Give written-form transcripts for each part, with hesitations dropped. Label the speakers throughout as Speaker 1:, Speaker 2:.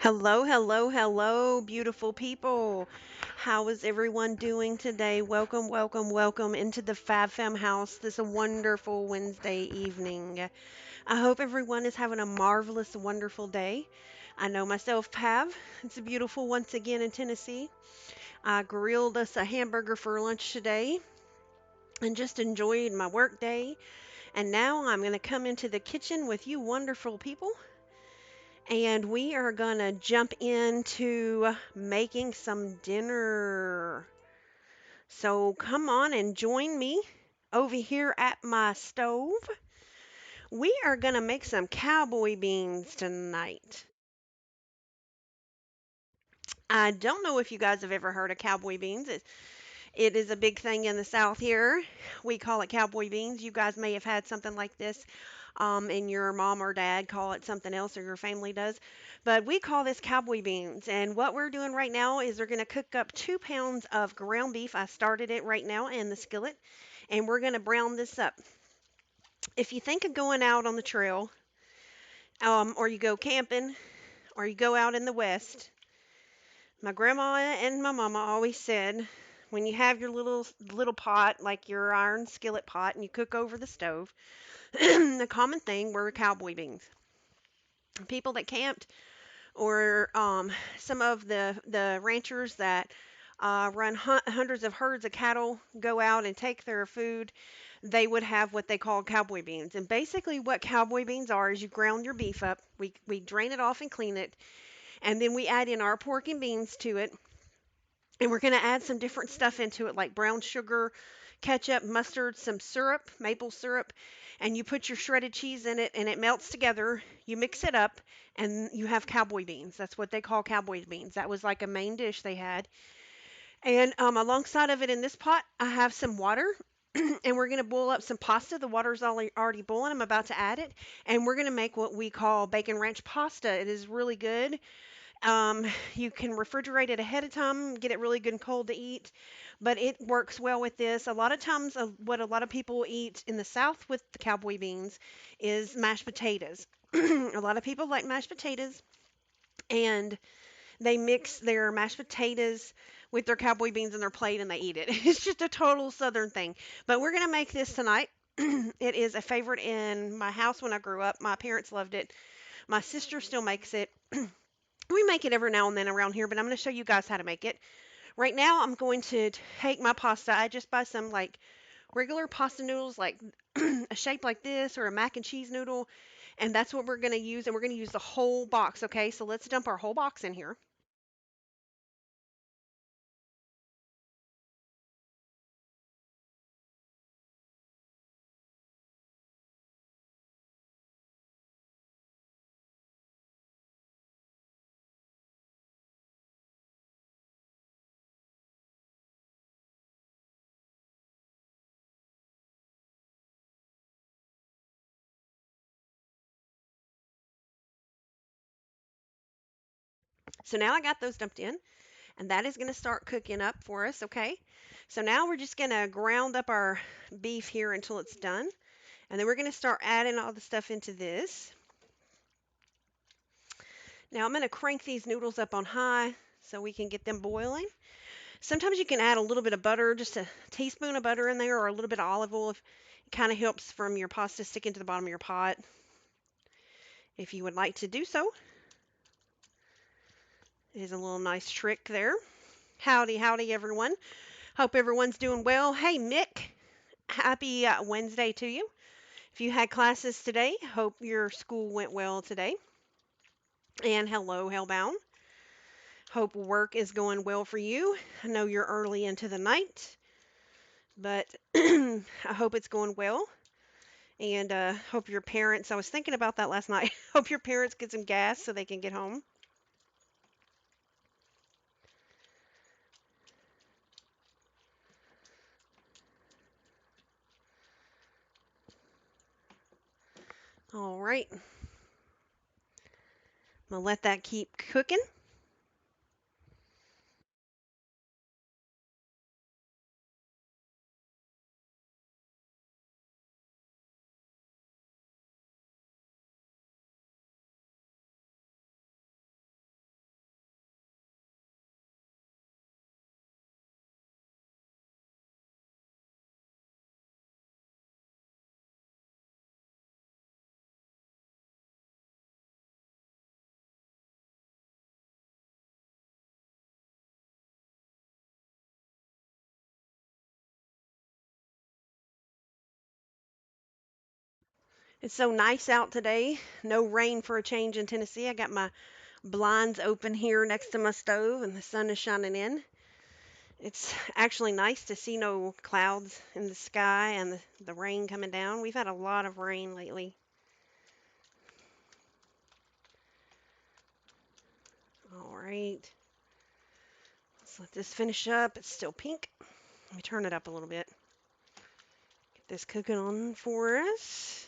Speaker 1: Hello, hello, hello, beautiful people. How is everyone doing today? Welcome, welcome, welcome into the Fab Fam house this wonderful Wednesday evening. I hope everyone is having a marvelous, wonderful day. I know myself have. It's beautiful once again in Tennessee. I grilled us a hamburger for lunch today and just enjoyed my work day. And now I'm going to come into the kitchen with you wonderful people and we are gonna jump into making some dinner. So come on and join me over here at my stove. We are gonna make some cowboy beans tonight. I don't know if you guys have ever heard of cowboy beans. It is a big thing in the South here. We call it cowboy beans. You guys may have had something like this, and your mom or dad call it something else, or your family does. But we call this cowboy beans. And what we're doing right now is we're going to cook up 2 pounds of ground beef. I started it right now in the skillet, and we're going to brown this up. If you think of going out on the trail, or you go camping, or you go out in the West, my grandma and my mama always said, when you have your little pot, like your iron skillet pot, and you cook over the stove, the common thing were cowboy beans. People that camped, or some of the ranchers that run hundreds of herds of cattle, go out and take their food, they would have what they call cowboy beans. And basically, what cowboy beans are is you ground your beef up, we drain it off and clean it, and then we add in our pork and beans to it. And we're going to add some different stuff into it, like brown sugar, ketchup, mustard, some syrup, maple syrup, and you put your shredded cheese in it and it melts together. You mix it up and you have cowboy beans. That's what they call cowboy beans. That was like a main dish they had. And alongside of it in this pot, I have some water. And we're going to boil up some pasta. The water's already boiling. I'm about to add it. And we're going to make what we call bacon ranch pasta. It is really good. You can refrigerate it ahead of time, get it really good and cold to eat, but it works well with this. A lot of times, what a lot of people eat in the South with the cowboy beans is mashed potatoes. A lot of people like mashed potatoes, and they mix their mashed potatoes with their cowboy beans in their plate and they eat it. It's just a total Southern thing. But we're going to make this tonight. It is a favorite in my house when I grew up. My parents loved it. My sister still makes it. We make it every now and then around here, but I'm going to show you guys how to make it. Right now, I'm going to take my pasta. I just buy some like regular pasta noodles, like a shape like this, or a mac and cheese noodle, and that's what we're going to use. And we're going to use the whole box, okay? So let's dump our whole box in here. So now I got those dumped in, and that is going to start cooking up for us, okay? So now we're just going to ground up our beef here until it's done, and then we're going to start adding all the stuff into this. Now I'm going to crank these noodles up on high so we can get them boiling. Sometimes you can add a little bit of butter, just a teaspoon of butter in there, or a little bit of olive oil. If it kind of helps from your pasta sticking to the bottom of your pot, if you would like to do so. It is a little nice trick there. Howdy, howdy, everyone. Hope everyone's doing well. Hey, Mick, happy Wednesday to you. If you had classes today, hope your school went well today. And hello, Hellbound. Hope work is going well for you. I know you're early into the night, but I hope it's going well. And hope your parents, I was thinking about that last night. Hope your parents get some gas so they can get home. All right. I'm going to let that keep cooking. It's so nice out today. No rain for a change in Tennessee. I got my blinds open here next to my stove and the sun is shining in. It's actually nice to see no clouds in the sky and the rain coming down. We've had a lot of rain lately. All right, let's let this finish up. It's still pink. Let me turn it up a little bit. Get this cooking on for us.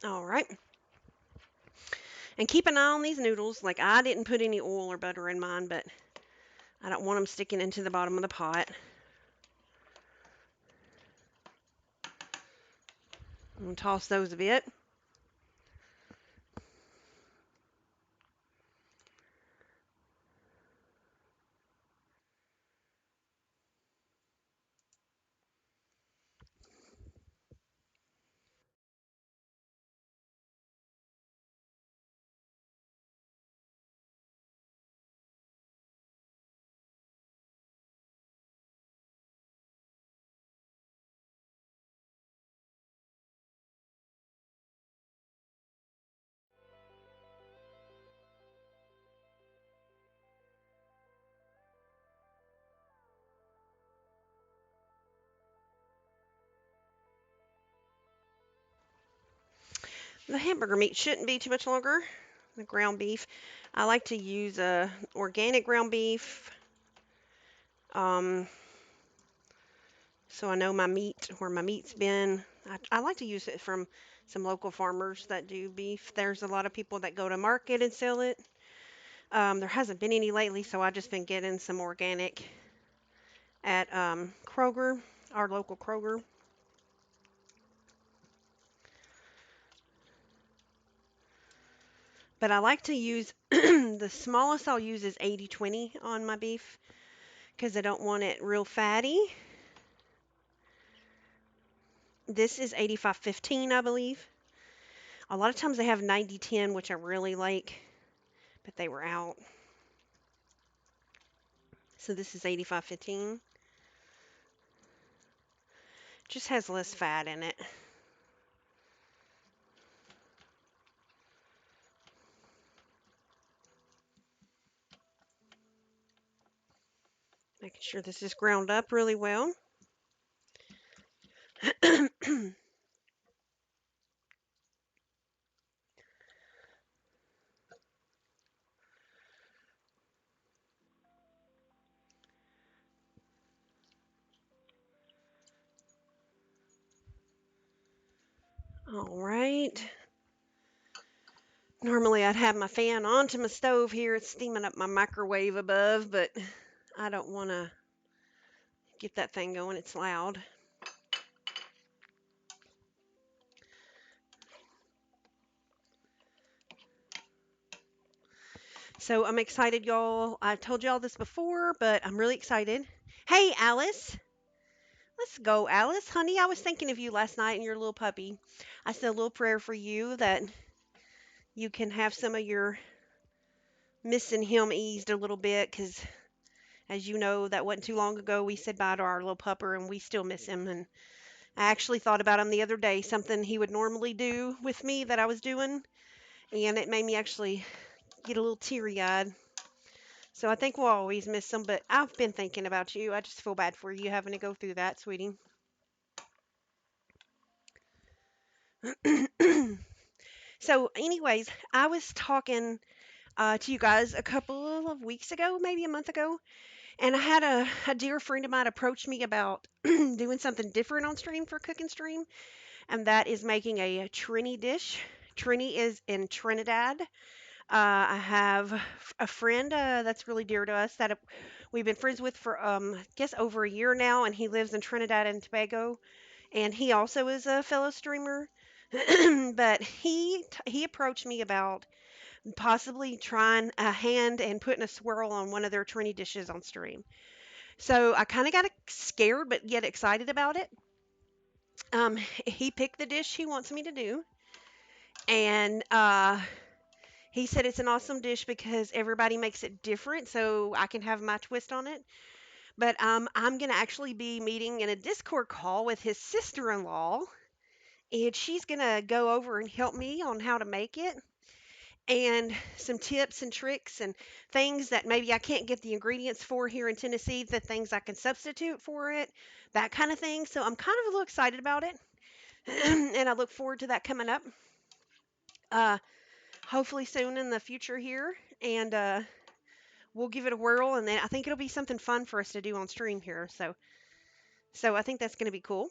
Speaker 1: All right. And keep an eye on these noodles. Like I didn't put any oil or butter in mine, but I don't want them sticking into the bottom of the pot. I'm going to toss those a bit. The hamburger meat shouldn't be too much longer. The ground beef. I like to use organic ground beef. Um, so I know my meat, where my meat's been. I like to use it from some local farmers that do beef. There's a lot of people that go to market and sell it. There hasn't been any lately, so I just been getting some organic at Kroger, our local Kroger. But I like to use the smallest I'll use is 80/20 on my beef because I don't want it real fatty. This is 85/15, I believe. A lot of times they have 90/10, which I really like, but they were out. So this is 85/15. Just has less fat in it. Making sure this is ground up really well. All right. Normally I'd have my fan onto my stove here. It's steaming up my microwave above, but I don't want to get that thing going. It's loud. So I'm excited, y'all. I told y'all this before, but I'm really excited. Hey, Alice. Let's go, Alice. Honey, I was thinking of you last night and your little puppy. I said a little prayer for you that you can have some of your missing him eased a little bit because, as you know, that wasn't too long ago we said bye to our little pupper and we still miss him. And I actually thought about him the other day, something he would normally do with me that I was doing, and it made me actually get a little teary eyed. So I think we'll always miss him, but I've been thinking about you. I just feel bad for you having to go through that, sweetie. So, anyways, I was talking to you guys a couple of weeks ago, maybe a month ago, and I had a dear friend of mine approach me about doing something different on stream for Cooking Stream, and that is making a Trini dish. Trini is in Trinidad. I have a friend that's really dear to us that we've been friends with for I guess over a year now, and he lives in Trinidad and Tobago, and he also is a fellow streamer. But he approached me about possibly trying a hand and putting a swirl on one of their Trini dishes on stream. So I kind of got scared, but yet excited about it. He picked the dish he wants me to do, and he said it's an awesome dish because everybody makes it different, so I can have my twist on it. But I'm going to actually be meeting in a Discord call with his sister-in-law, and she's going to go over and help me on how to make it and some tips and tricks and things that maybe I can't get the ingredients for here in Tennessee, the things I can substitute for it, that kind of thing. So I'm kind of a little excited about it, and I look forward to that coming up. Uh, Hopefully soon in the future here, and we'll give it a whirl, and then I think it'll be something fun for us to do on stream here. So I think that's going to be cool.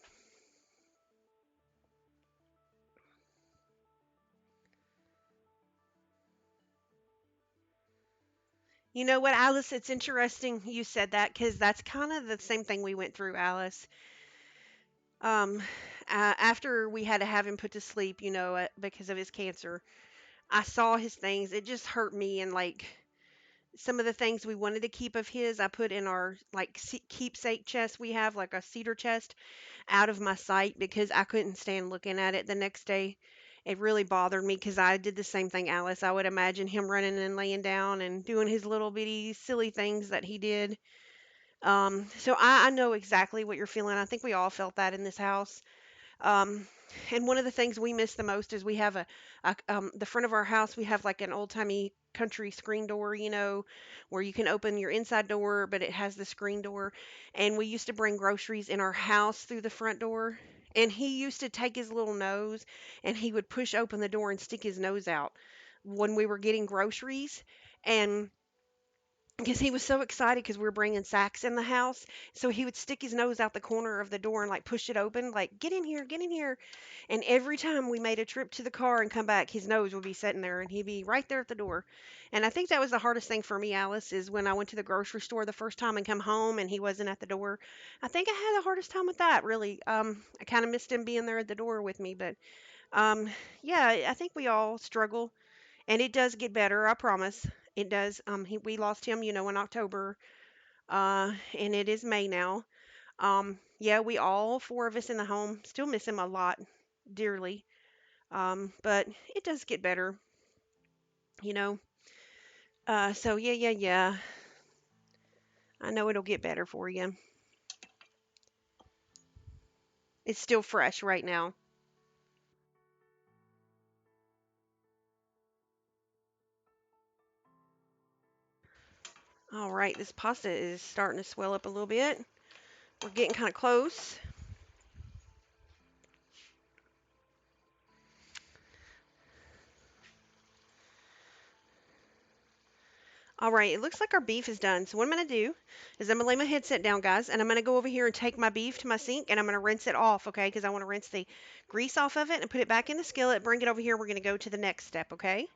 Speaker 1: You know what, Alice? It's interesting you said that because that's kind of the same thing we went through, Alice. Um, After we had to have him put to sleep, because of his cancer, I saw his things. It just hurt me, and like some of the things we wanted to keep of his, I put in our like keepsake chest we have, like a cedar chest, out of my sight because I couldn't stand looking at it the next day. It really bothered me because I did the same thing, Alice. I would imagine him running and laying down and doing his little bitty silly things that he did. So I know exactly what you're feeling. I think we all felt that in this house. Um, and one of the things we miss the most is we have the front of our house, we have like an old timey country screen door, where you can open your inside door, but it has the screen door. And we used to bring groceries in our house through the front door. And he used to take his little nose and he would push open the door and stick his nose out when we were getting groceries. And because he was so excited because we were bringing sacks in the house. So he would stick his nose out the corner of the door and like push it open, like, get in here, get in here. And every time we made a trip to the car and come back, his nose would be sitting there and he'd be right there at the door. And I think that was the hardest thing for me, Alice, is when I went to the grocery store the first time and come home and he wasn't at the door. I think I had the hardest time with that, really. I kind of missed him being there at the door with me. But um, yeah, I think we all struggle and it does get better, I promise. It does. We lost him, in October, and it is May now. Yeah, we all four of us in the home still miss him a lot, dearly. But it does get better, you know. So yeah, yeah, yeah. I know it'll get better for you. It's still fresh right now. All right, this pasta is starting to swell up a little bit. We're getting kind of close. All right, it looks like our beef is done. So what I'm going to do is I'm going to lay my headset down, guys, and I'm going to go over here and take my beef to my sink, and I'm going to rinse it off, okay? Because I want to rinse the grease off of it and put it back in the skillet, bring it over here. We're going to go to the next step, okay?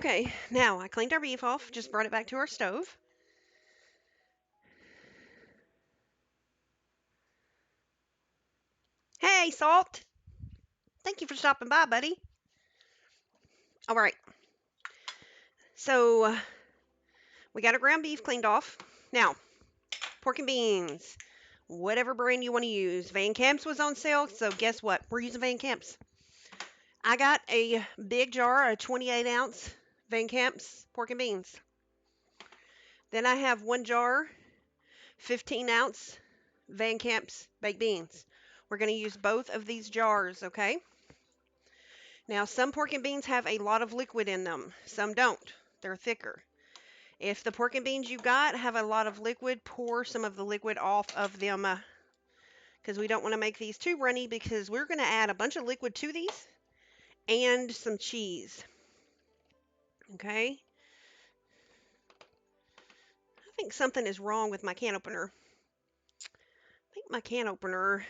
Speaker 1: Okay, now I cleaned our beef off, just brought it back to our stove. Hey, Salt! Thank you for stopping by, buddy. All right, so we got our ground beef cleaned off. Now, pork and beans, whatever brand you want to use. Van Camp's was on sale, so guess what? We're using Van Camp's. I got a big jar, a 28-ounce Van Camp's pork and beans. Then I have one jar, 15-ounce Van Camp's baked beans. We're going to use both of these jars, okay? Now, some pork and beans have a lot of liquid in them. Some don't. They're thicker. If the pork and beans you got have a lot of liquid, pour some of the liquid off of them because we don't want to make these too runny because we're going to add a bunch of liquid to these and some cheese. Okay? I think something is wrong with my can opener. I think my can opener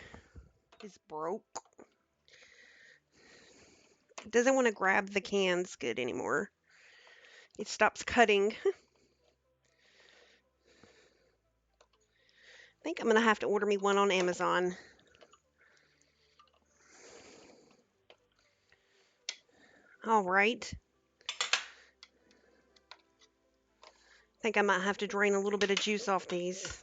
Speaker 1: is broke. It doesn't want to grab the cans good anymore. It stops cutting. I think I'm going to have to order me one on Amazon. All right. I think I might have to drain a little bit of juice off these.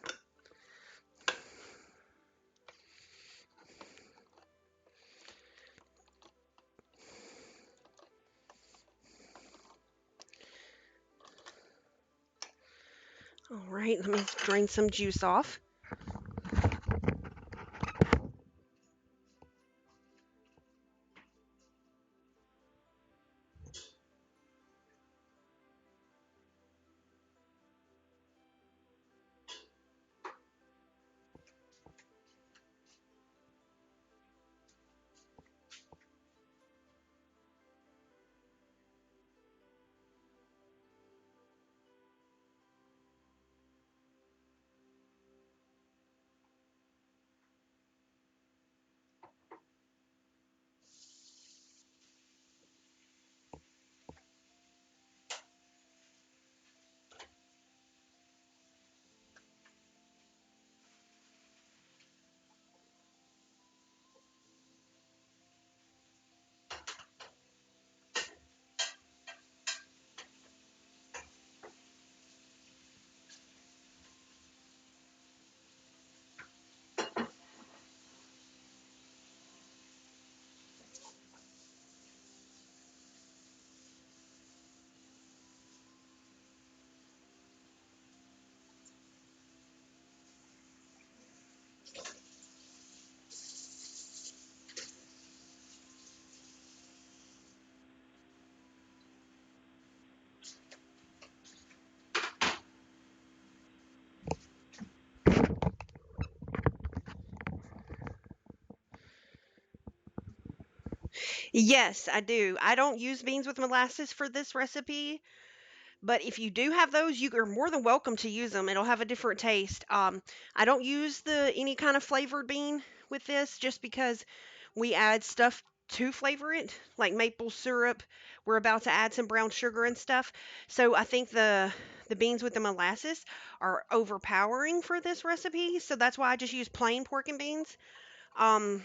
Speaker 1: All right, let me drain some juice off. Yes, I do. I don't use beans with molasses for this recipe, but if you do have those, you are more than welcome to use them. It'll have a different taste. I don't use the any kind of flavored bean with this just because we add stuff to flavor it, like maple syrup. We're about to add some brown sugar and stuff. So I think the beans with the molasses are overpowering for this recipe. So that's why I just use plain pork and beans. Um,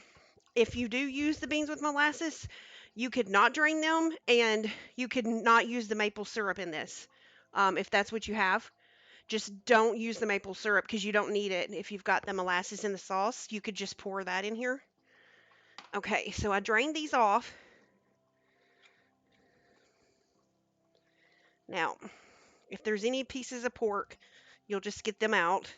Speaker 1: if you do use the beans with molasses, you could not drain them and you could not use the maple syrup in this. If that's what you have, just don't use the maple syrup because you don't need it. If you've got the molasses in the sauce, you could just pour that in here. Okay, so I drained these off. Now, if there's any pieces of pork, you'll just get them out.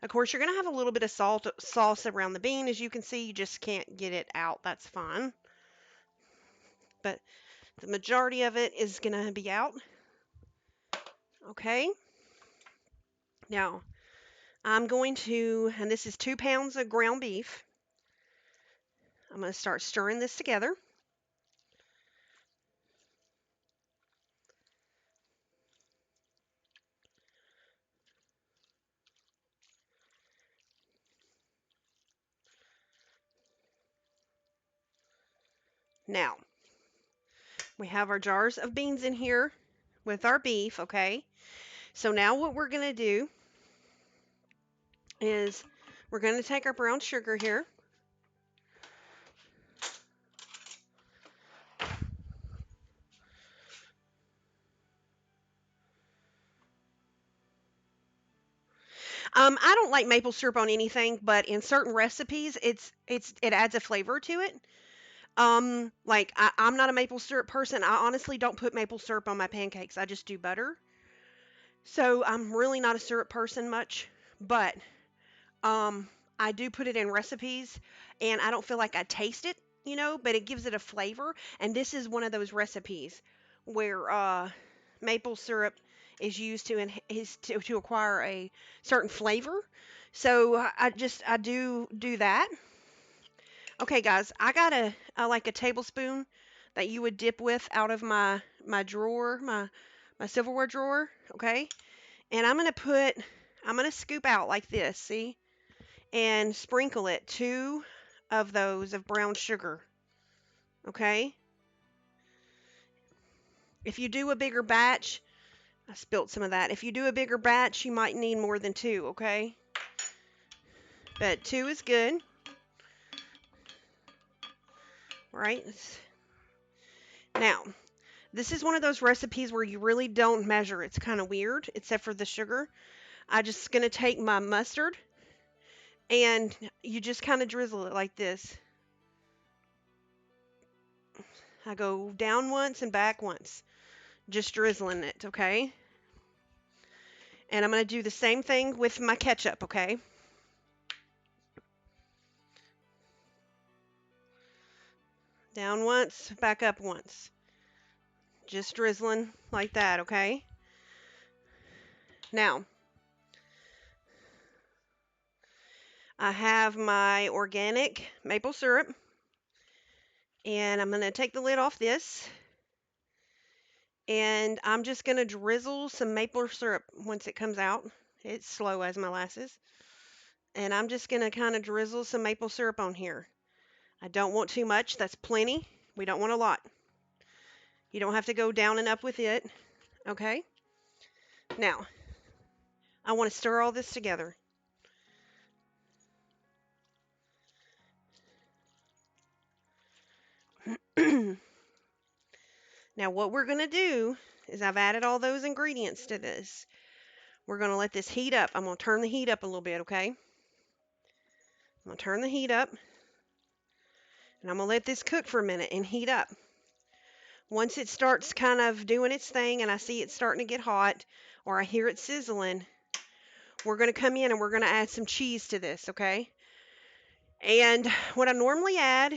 Speaker 1: Of course, you're going to have a little bit of sauce around the bean. As you can see, you just can't get it out. That's fine. But the majority of it is going to be out. Okay. Now, I'm going to, and this is 2 pounds of ground beef. I'm going to start stirring this together. Now, We have our jars of beans in here with our beef, okay? So now what we're going to do is we're going to take our brown sugar here. I don't like maple syrup on anything, but in certain recipes, it adds a flavor to it. Like I'm not a maple syrup person. I honestly don't put maple syrup on my pancakes. I just do butter. So I'm really not a syrup person much, but um, I do put it in recipes, and I don't feel like I taste it, but it gives it a flavor. And this is one of those recipes where maple syrup is used to acquire a certain flavor. So I do that. Okay, guys, I got a like a tablespoon that you would dip with out of my drawer, my silverware drawer. Okay, and I'm gonna scoop out like this. See, and sprinkle it 2 of those of brown sugar. Okay, if you do a bigger batch, I spilt some of that. If you do a bigger batch, you might need more than 2. Okay, but 2 is good. Right now, this is one of those recipes where you really don't measure. It's kind of weird, except for the sugar. I just gonna take my mustard and you just kind of drizzle it like this. I go down once and back once, just drizzling it, okay? And I'm gonna do the same thing with my ketchup, okay? Down once, back up once. Just drizzling like that, okay? Now, I have my organic maple syrup, and I'm gonna take the lid off this, and I'm just going to drizzle some maple syrup once it comes out. It's slow as molasses. And I'm just going to kind of drizzle some maple syrup on here. I don't want too much. That's plenty. We don't want a lot. You don't have to go down and up with it. Okay? Now, I want to stir all this together. Now, what we're going to do is I've added all those ingredients to this. We're going to let this heat up. I'm going to turn the heat up a little bit, okay? I'm going to turn the heat up. And I'm going to let this cook for a minute and heat up. Once it starts kind of doing its thing and I see it starting to get hot or I hear it sizzling, we're going to come in and we're going to add some cheese to this, okay? And what I normally add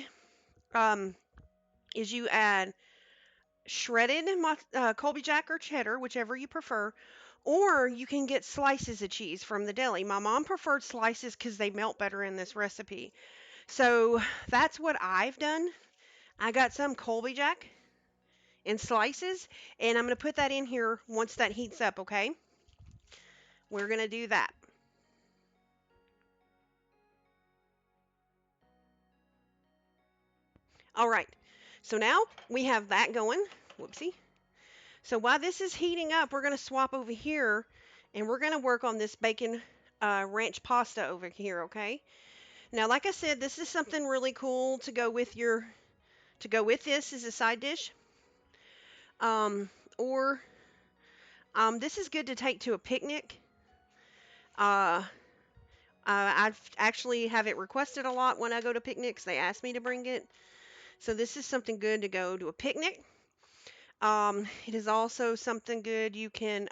Speaker 1: um, is you add shredded Colby Jack or cheddar, whichever you prefer, or you can get slices of cheese from the deli. My mom preferred slices because they melt better in this recipe. So that's what I've done. I got some Colby Jack in slices, and I'm going to put that in here once that heats up, okay? We're going to do that. All right, so now we have that going. Whoopsie. So while this is heating up, we're going to swap over here, and we're going to work on this bacon ranch pasta over here, okay? Now, like I said, this is something really cool to go with this as a side dish. Or this is good to take to a picnic. Uh, I've actually have it requested a lot when I go to picnics. They ask me to bring it. So this is something good to go to a picnic. It is also something good you can,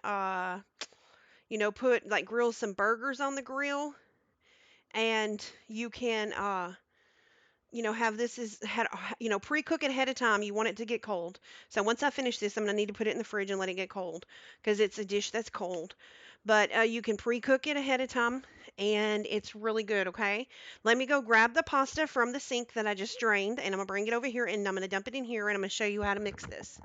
Speaker 1: put like grill some burgers on the grill, and you can, have this is had, pre-cook it ahead of time. You want it to get cold. So once I finish this, I'm gonna need to put it in the fridge and let it get cold because it's a dish that's cold. But you can pre-cook it ahead of time, and it's really good. Okay, let me go grab the pasta from the sink that I just drained, and I'm gonna bring it over here, and I'm gonna dump it in here, and I'm gonna show you how to mix this.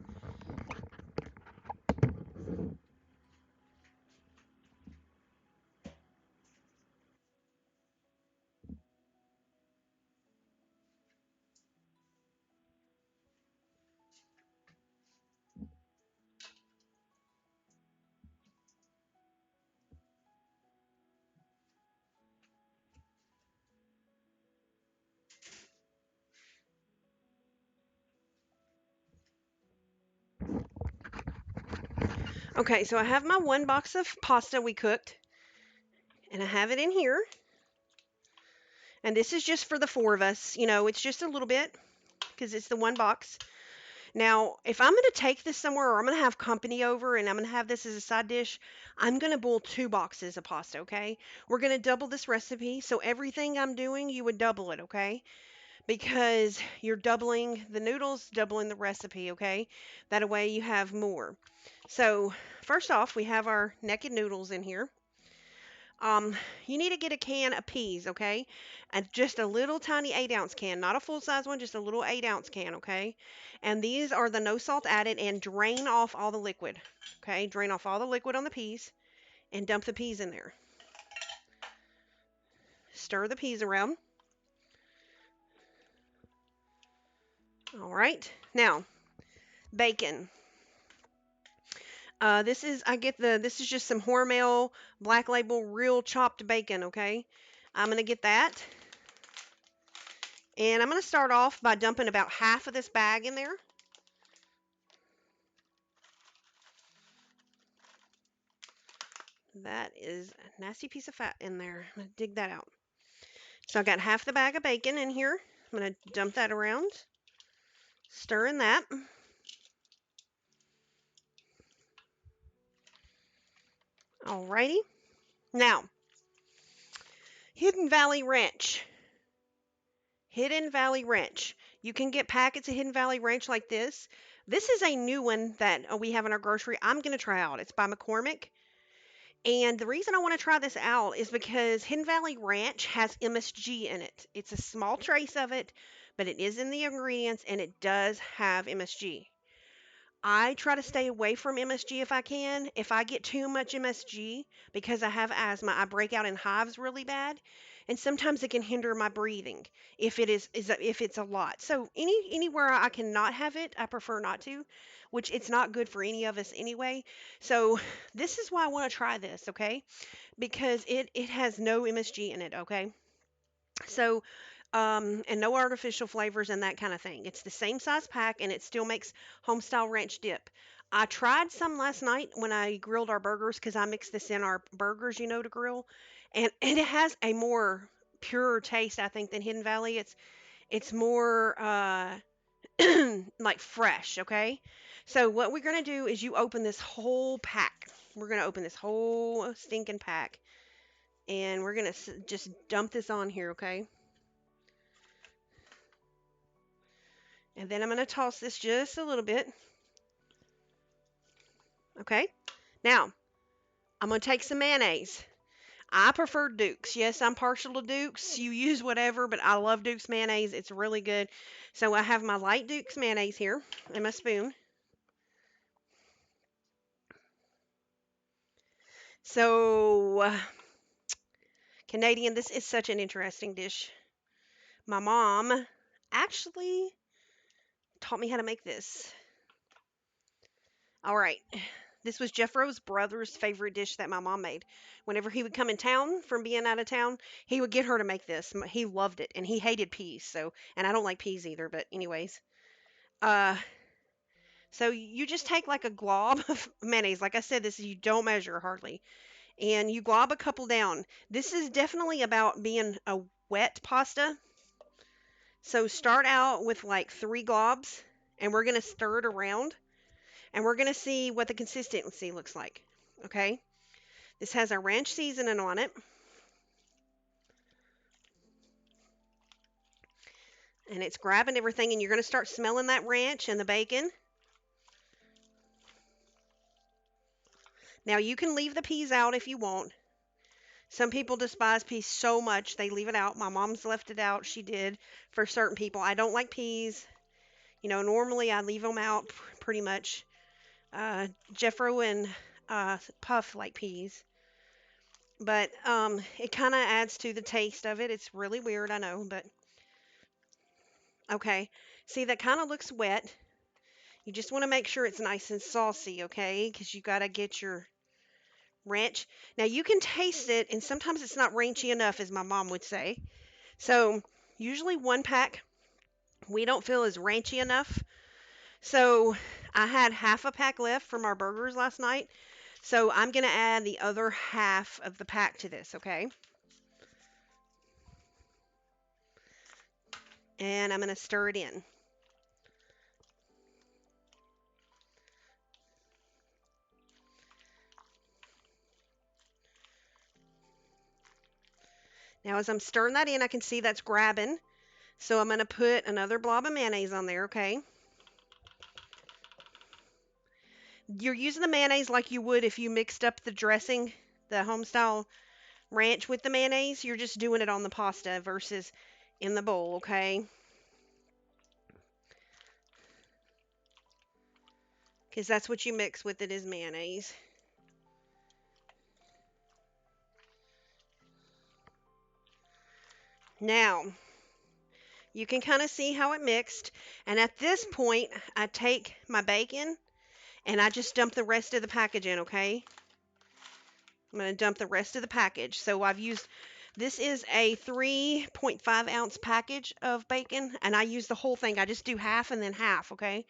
Speaker 1: Okay, so I have my one box of pasta we cooked, and I have it in here. And this is just for the four of us. It's just a little bit because it's the one box. Now, if I'm going to take this somewhere or I'm going to have company over and I'm going to have this as a side dish, I'm going to boil two boxes of pasta, okay? We're going to double this recipe. So everything I'm doing, you would double it, okay? Because you're doubling the noodles, doubling the recipe, okay? That way you have more. So, first off, we have our naked noodles in here. Um, you need to get a can of peas, okay? And just a little tiny 8-ounce can, not a full size one, just a little 8-ounce can, okay? And these are the no salt added, and drain off all the liquid, okay? Drain off all the liquid on the peas and dump the peas in there. Stir the peas around. All right. Now, bacon. This is just some Hormel Black Label real chopped bacon, okay? I'm going to get that. And I'm going to start off by dumping about half of this bag in there. That is a nasty piece of fat in there. I'm going to dig that out. So I got half the bag of bacon in here. I'm going to dump that around, stir in that. Alrighty. Now, Hidden Valley Ranch. Hidden Valley Ranch. You can get packets of Hidden Valley Ranch like this. This is a new one that we have in our grocery. I'm going to try out. It's by McCormick. And the reason I want to try this out is because Hidden Valley Ranch has MSG in it. It's a small trace of it, but it is in the ingredients and it does have MSG. I try to stay away from MSG if I can. If I get too much MSG, because I have asthma, I break out in hives really bad, and sometimes it can hinder my breathing if it's a lot. So anywhere I cannot have it, I prefer not to, which it's not good for any of us anyway. So this is why I want to try this, okay? Because it has no MSG in it, okay? So, and no artificial flavors and that kind of thing. It's the same size pack and it still makes home style ranch dip. I tried some last night when I grilled our burgers because I mix this in our burgers, to grill, and it has a more pure taste, I think, than Hidden Valley. It's more like fresh, okay? So what we're gonna do is you open this whole pack. We're gonna open this whole stinking pack, and we're gonna just dump this on here, okay? And then I'm going to toss this just a little bit. Okay. Now, I'm going to take some mayonnaise. I prefer Duke's. Yes, I'm partial to Duke's. You use whatever, but I love Duke's mayonnaise. It's really good. So I have my light Duke's mayonnaise here and my spoon. So, Canadian, this is such an interesting dish. My mom actually taught me how to make this. All right. This was Jeff Rose's brother's favorite dish that my mom made. Whenever he would come in town from being out of town, he would get her to make this. He loved it, and he hated peas. And I don't like peas either. But anyways, uh, so you just take like a glob of mayonnaise. Like I said, you don't measure hardly, and you glob a couple down. This is definitely about being a wet pasta. So start out with like 3 globs, and we're gonna stir it around, and we're gonna see what the consistency looks like. Okay. This has our ranch seasoning on it. And it's grabbing everything, and you're going to start smelling that ranch and the bacon. Now, you can leave the peas out if you want. Some people despise peas so much they leave it out. My mom's left it out. She did for certain people. I don't like peas. Normally I leave them out pretty much. Jeffro and Puff like peas. But it kind of adds to the taste of it. It's really weird, I know, but okay. See, that kind of looks wet. You just want to make sure it's nice and saucy, okay? Because you got to get your ranch. Now, you can taste it, and sometimes it's not ranchy enough, as my mom would say. So, usually one pack we don't feel is ranchy enough. So, I had half a pack left from our burgers last night, so I'm going to add the other half of the pack to this, okay? And I'm going to stir it in. Now, as I'm stirring that in, I can see that's grabbing. So I'm going to put another blob of mayonnaise on there, okay? You're using the mayonnaise like you would if you mixed up the dressing, the homestyle ranch with the mayonnaise. You're just doing it on the pasta versus in the bowl, okay? Because that's what you mix with it is mayonnaise. Now, you can kind of see how it mixed. And at this point, I take my bacon and I just dump the rest of the package in, okay? I'm going to dump the rest of the package. So I've used, this is a 3.5 ounce package of bacon, and I use the whole thing. I just do half and then half, okay?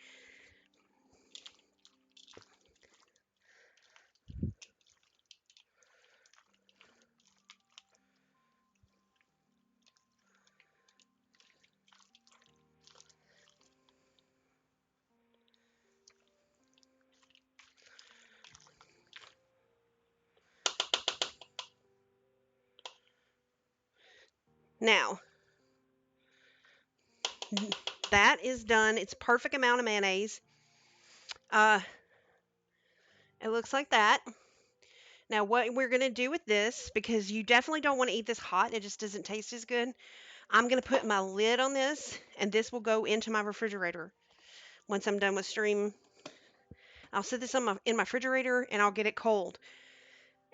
Speaker 1: Now, that is done. It's perfect amount of mayonnaise. Uh, it looks like that. Now, what we're going to do with this, because you definitely don't want to eat this hot, it just doesn't taste as good. I'm going to put my lid on this, and this will go into my refrigerator. Once I'm done with stream, I'll set this in my refrigerator, and I'll get it cold.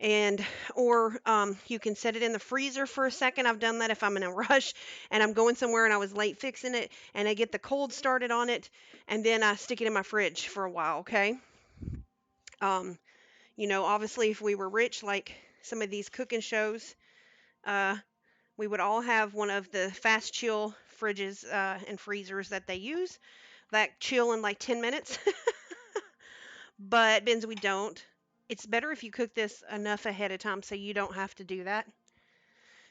Speaker 1: And or you can set it in the freezer for a second. I've done that if I'm in a rush and I'm going somewhere and I was late fixing it, and I get the cold started on it, and then I stick it in my fridge for a while, okay? um Obviously, if we were rich like some of these cooking shows, uh we would all have one of the fast chill fridges and freezers that they use that chill in like 10 minutes. But Benz, we don't. It's better if you cook this enough ahead of time so you don't have to do that.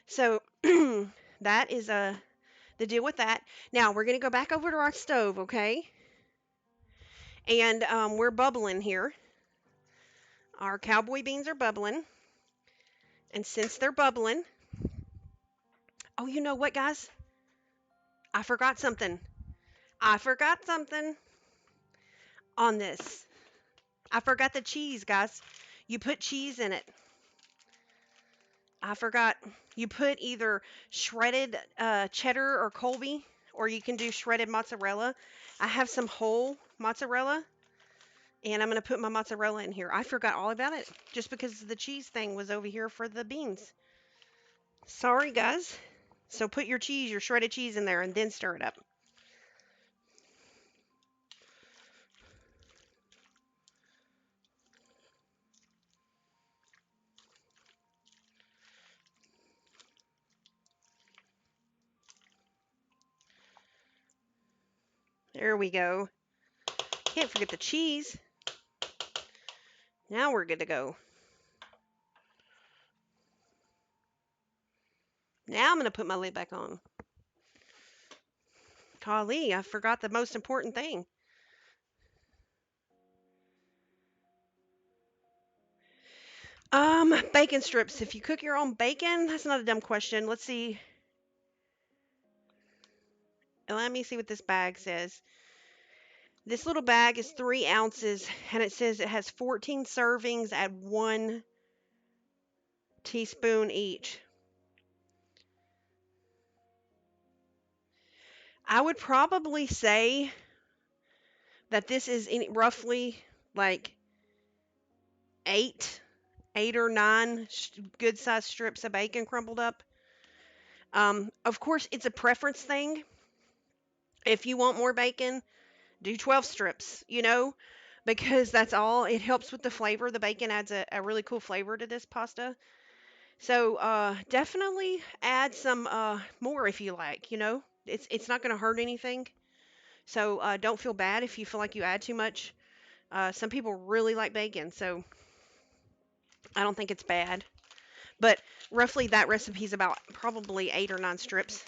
Speaker 1: So that is the deal with that. Now we're gonna go back over to our stove, okay? And we're bubbling here. Our cowboy beans are bubbling, and since they're bubbling, oh, you know what, guys? I forgot something. I forgot something on this. I forgot the cheese, guys. You put cheese in it. I forgot. You put either shredded cheddar or Colby, or you can do shredded mozzarella. I have some whole mozzarella, and I'm going to put my mozzarella in here. I forgot all about it just because the cheese thing was over here for the beans. Sorry, guys. So put your cheese, your shredded cheese in there, and then stir it up. There we go. Can't forget the cheese. Now we're good to go. Now I'm going to put my lid back on. Golly, I forgot the most important thing. Bacon strips. If you cook your own bacon, that's not a dumb question. Let's see. Let me see what this bag says. This little bag is 3 ounces, and it says it has 14 servings at 1 teaspoon each. I would probably say that this is roughly like eight, 8 or 9 good sized strips of bacon crumbled up. Of course, it's a preference thing. If you want more bacon, do 12 strips, because that's all. It helps with the flavor. The bacon adds a really cool flavor to this pasta. So definitely add some more if you like. It's not going to hurt anything. So don't feel bad if you feel like you add too much. Some people really like bacon, so I don't think it's bad. But roughly that recipe is about probably 8 or 9 strips.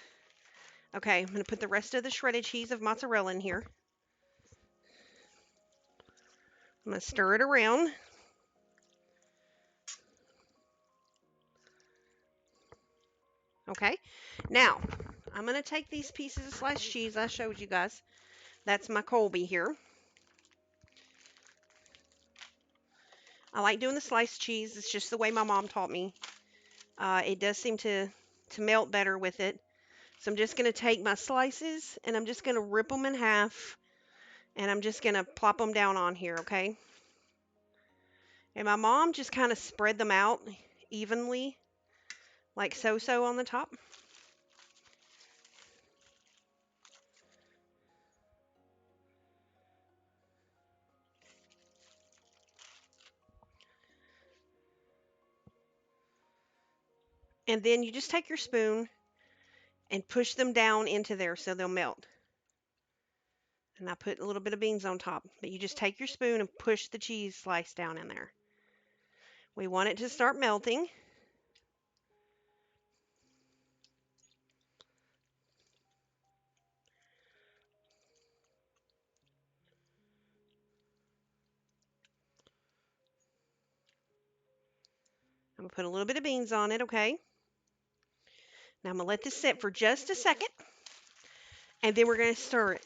Speaker 1: Okay, I'm going to put the rest of the shredded cheese of mozzarella in here. I'm going to stir it around. Okay, now I'm going to take these pieces of sliced cheese I showed you guys. That's my Colby here. I like doing the sliced cheese. It's just the way my mom taught me. It does seem to melt better with it. So I'm just going to take my slices and I'm just going to rip them in half and I'm just going to plop them down on here, okay? And my mom just kind of spread them out evenly, like so on the top. And then you just take your spoon and push them down into there so they'll melt. And I put a little bit of beans on top, but you just take your spoon and push the cheese slice down in there. We want it to start melting. I'm going to put a little bit of beans on it, okay? Now I'm going to let this sit for just a second, and then we're going to stir it.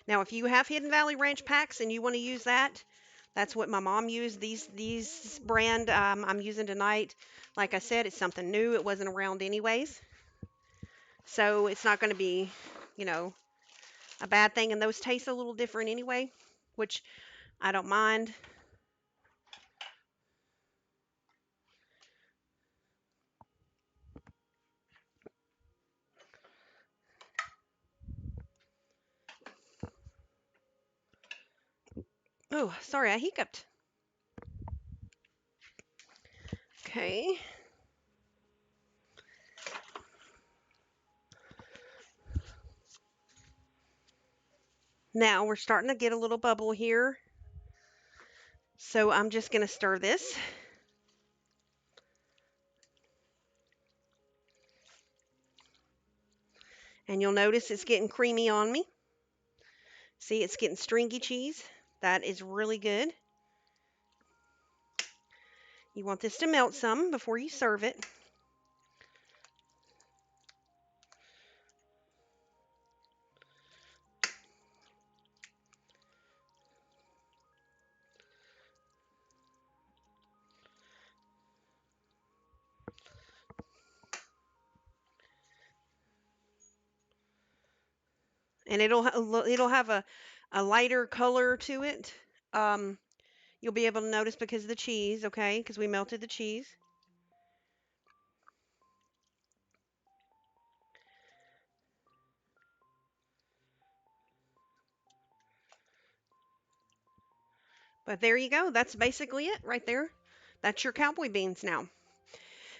Speaker 1: Now, if you have Hidden Valley Ranch packs and you want to use that, that's what my mom used. These brand I'm using tonight, like I said, it's something new. It wasn't around anyways, so it's not going to be, you know, a bad thing. And those taste a little different anyway, which I don't mind. Oh, sorry, I hiccuped. Okay. Now we're starting to get a little bubble here. So I'm just going to stir this. And you'll notice it's getting creamy on me. See, it's getting stringy cheese. That is really good. You want this to melt some before you serve it. And it'll have a lighter color to it. Um, you'll be able to notice because of the cheese, okay? Because we melted the cheese. But there you go. That's basically it right there. That's your cowboy beans now.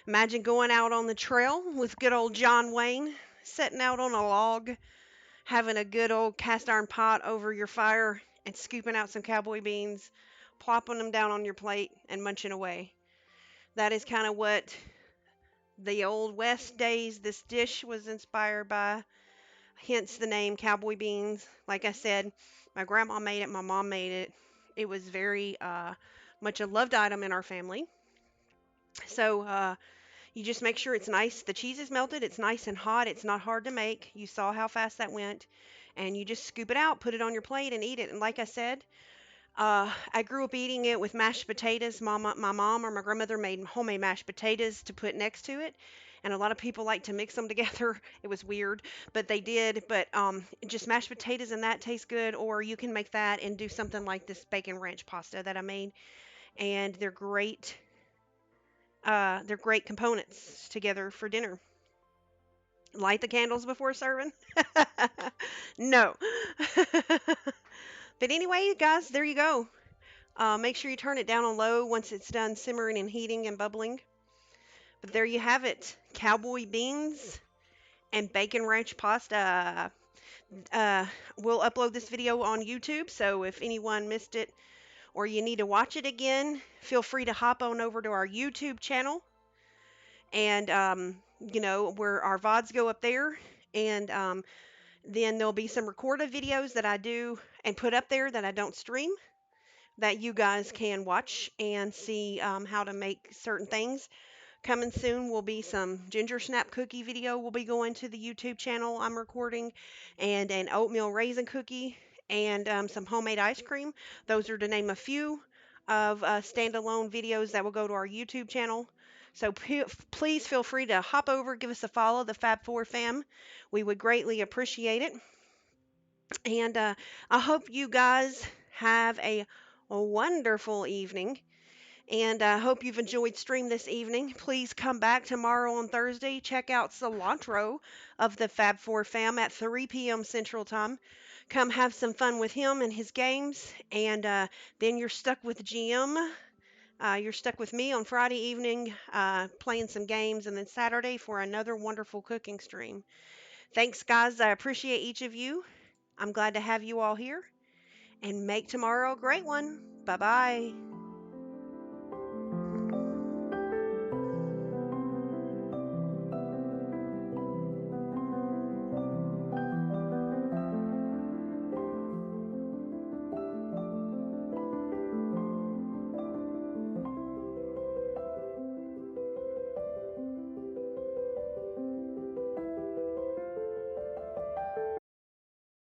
Speaker 1: Imagine going out on the trail with good old John Wayne, sitting out on a log, having a good old cast iron pot over your fire, and scooping out some cowboy beans, plopping them down on your plate, and munching away. That is kind of what the old West days this dish was inspired by, hence the name cowboy beans. Like I said, my grandma made it, my mom made it. It was very much a loved item in our family. So you just make sure it's nice. The cheese is melted. It's nice and hot. It's not hard to make. You saw how fast that went. And you just scoop it out, put it on your plate, and eat it. And like I said, I grew up eating it with mashed potatoes. My mom or my grandmother made homemade mashed potatoes to put next to it. And a lot of people like to mix them together. It was weird, but they did. But just mashed potatoes and that tastes good. Or you can make that and do something like this bacon ranch pasta that I made. And they're great. They're great components together for dinner. Light the candles before serving? No. But anyway, guys, there you go. Make sure you turn it down on low once it's done simmering and heating and bubbling. But there you have it, cowboy beans and bacon ranch pasta. Uh, we'll upload this video on YouTube, so if anyone missed it or you need to watch it again, feel free to hop on over to our YouTube channel. And, where our VODs go up there. And then there'll be some recorded videos that I do and put up there that I don't stream that you guys can watch and see how to make certain things. Coming soon will be some ginger snap cookie video will be going to the YouTube channel I'm recording, and an oatmeal raisin cookie, and some homemade ice cream. Those are to name a few of standalone videos that will go to our YouTube channel. So please feel free to hop over, give us a follow, the Fab Four fam. We would greatly appreciate it. And I hope you guys have a wonderful evening, and I hope you've enjoyed stream this evening. Please come back tomorrow on Thursday. Check out Cilantro of the Fab Four fam at 3 p.m. Central Time. Come have some fun with him and his games. And then you're stuck with GM. You're stuck with me on Friday evening playing some games. And then Saturday for another wonderful cooking stream. Thanks, guys. I appreciate each of you. I'm glad to have you all here. And make tomorrow a great one. Bye bye.